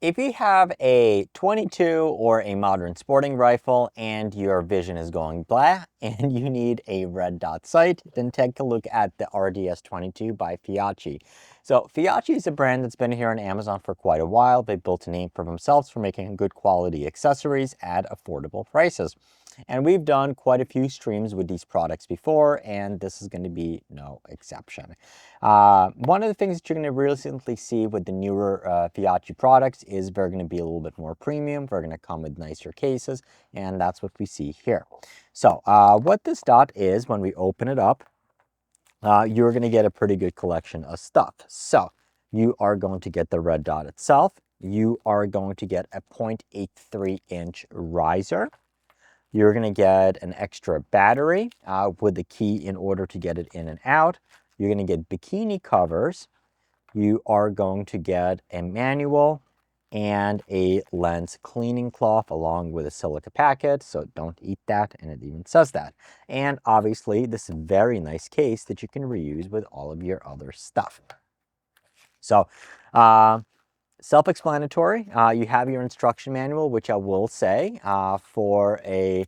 If you have a 22 or a modern sporting rifle and your vision is going blah and you need a red dot sight, then take a look at the RDS-22 by Feyachi. So Feyachi is a brand that's been here on Amazon for quite a while. They built a name for themselves for making good quality accessories at affordable prices. And we've done quite a few streams with these products before, and this is going to be no exception. One of the things that you're going to recently see with the newer Feyachi products is they're going to be a little bit more premium. They're going to come with nicer cases, and that's what we see here. So what this dot is, when we open it up, you're going to get a pretty good collection of stuff. So you are going to get the red dot itself. You are going to get a 0.83-inch riser. You're going to get an extra battery with the key in order to get it in and out. You're going to get bikini covers. You are going to get a manual and a lens cleaning cloth along with a silica packet. So don't eat that, and it even says that. And obviously this very nice case that you can reuse with all of your other stuff. So self-explanatory. You have your instruction manual, which I will say for a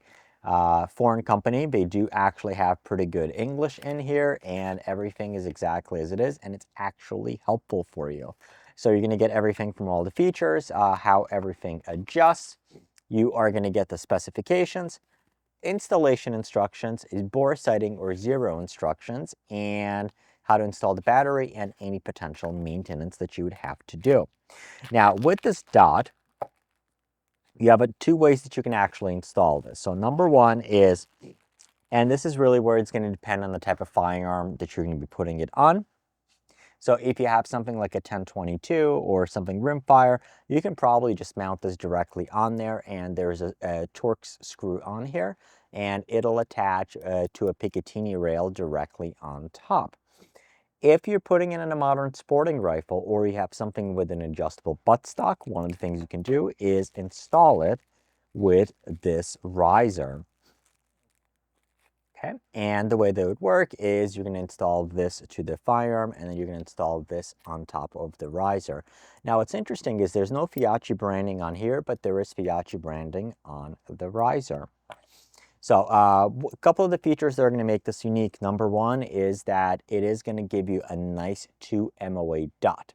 foreign company, they do actually have pretty good English in here, and everything is exactly as it is, and it's actually helpful for you. So you're going to get everything from all the features, how everything adjusts. You are going to get the specifications, installation instructions, is bore sighting or zero instructions, and how to install the battery and any potential maintenance that you would have to do. Now, with this dot, you have two ways that you can actually install this. So number one is, and this is really where it's going to depend on the type of firearm that you're going to be putting it on. So if you have something like a 1022 or something rimfire, you can probably just mount this directly on there, and there's a Torx screw on here, and it'll attach to a Picatinny rail directly on top. If you're putting it in a modern sporting rifle, or you have something with an adjustable buttstock, one of the things you can do is install it with this riser. Okay, and the way that would work is you're going to install this to the firearm, and then you're going to install this on top of the riser. Now, what's interesting is there's no Feyachi branding on here, but there is Feyachi branding on the riser. So a couple of the features that are going to make this unique. Number one is that it is going to give you a nice 2 MOA dot.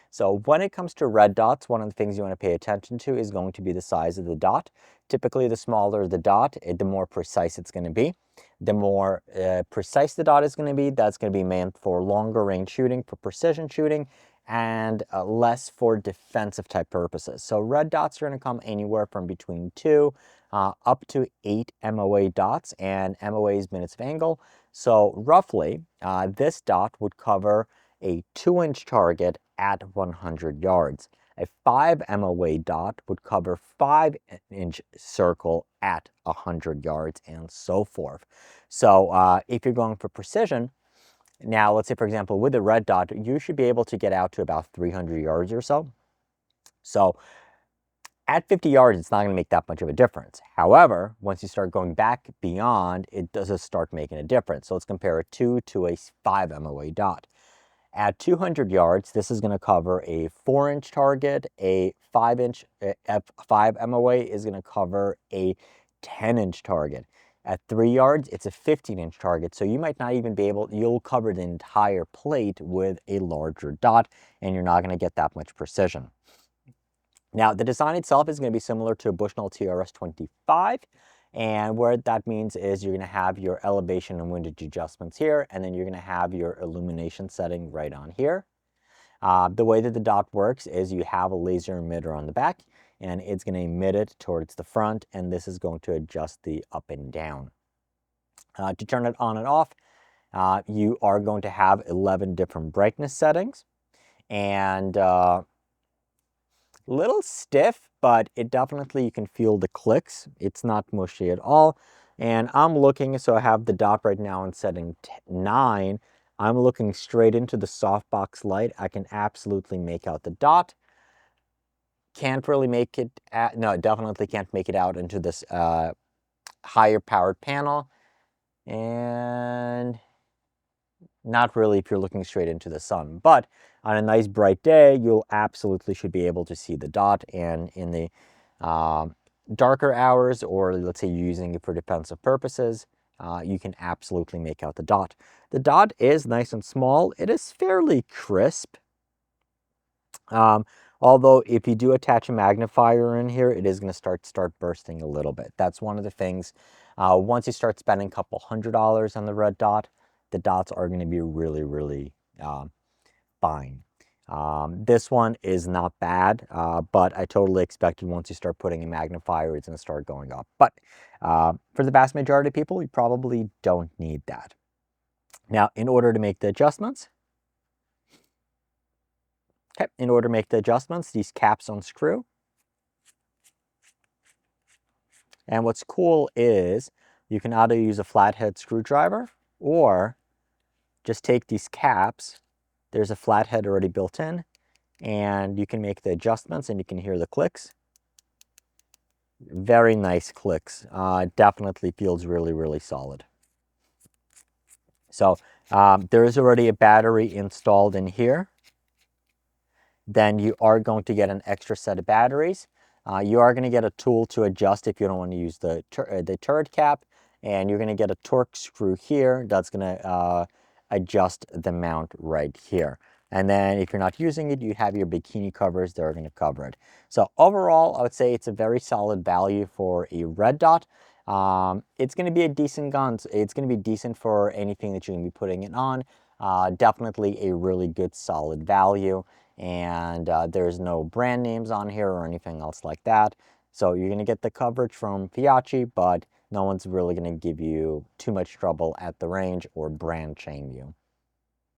So when it comes to red dots, one of the things you want to pay attention to is going to be the size of the dot. Typically, the smaller the dot, the more precise it's going to be. The more precise the dot is going to be, that's going to be meant for longer range shooting, for precision shooting, and less for defensive type purposes. So red dots are going to come anywhere from between 2 up to 8 MOA dots, and MOA is minutes of angle. So roughly, this dot would cover a 2-inch target at 100 yards. A 5 MOA dot would cover 5-inch circle at 100 yards, and so forth. So if you're going for precision, now let's say, for example, with a red dot, you should be able to get out to about 300 yards or so. So at 50 yards, it's not going to make that much of a difference. However, once you start going back beyond, it does start making a difference. So let's compare a 2 to a 5 MOA dot. At 200 yards, this is going to cover a 4-inch target. A 5-inch 5 MOA is going to cover a 10-inch target. At 3 yards, it's a 15-inch target, so you might not even be able, you'll cover the entire plate with a larger dot, and you're not going to get that much precision. Now, the design itself is going to be similar to a Bushnell TRS-25, and what that means is you're going to have your elevation and windage adjustments here, and then you're going to have your illumination setting right on here. The way that the dot works is you have a laser emitter on the back, and it's going to emit it towards the front, and this is going to adjust the up and down. To turn it on and off, you are going to have 11 different brightness settings, and little stiff, but it definitely, you can feel the clicks. It's not mushy at all. And I'm looking, so I have the dot right now in setting 9. I'm looking straight into the softbox light. I can absolutely make out the dot. Can't really make it, no, definitely can't make it out into this higher powered panel. And not really if you're looking straight into the sun. But On a nice bright day, you'll absolutely should be able to see the dot, and in the darker hours, or let's say you're using it for defensive purposes, you can absolutely make out the dot. The dot is nice and small. It is fairly crisp. Although if you do attach a magnifier in here, it is going to start bursting a little bit. That's one of the things. Once you start spending a couple $100 on the red dot, the dots are going to be really, really fine. This one is not bad, but I totally expected once you start putting a magnifier, it's going to start going up. But for the vast majority of people, you probably don't need that. Now, in order to make the adjustments, these caps unscrew. And what's cool is you can either use a flathead screwdriver or just take these caps. There's a flathead already built in, and you can make the adjustments and you can hear the clicks. Very nice clicks. Definitely feels really, really solid. So there is already a battery installed in here. Then you are going to get an extra set of batteries. You are going to get a tool to adjust if you don't want to use the turret cap, and you're going to get a torque screw here that's going to adjust the mount right here. And then if you're not using it, you have your bikini covers that are going to cover it. So overall, I would say it's a very solid value for a red dot. It's going to be a decent gun. It's going to be decent for anything that you're going to be putting it on. Definitely a really good solid value. And there's no brand names on here or anything else like that. So you're going to get the coverage from Feyachi, but no one's really going to give you too much trouble at the range or brand shame you.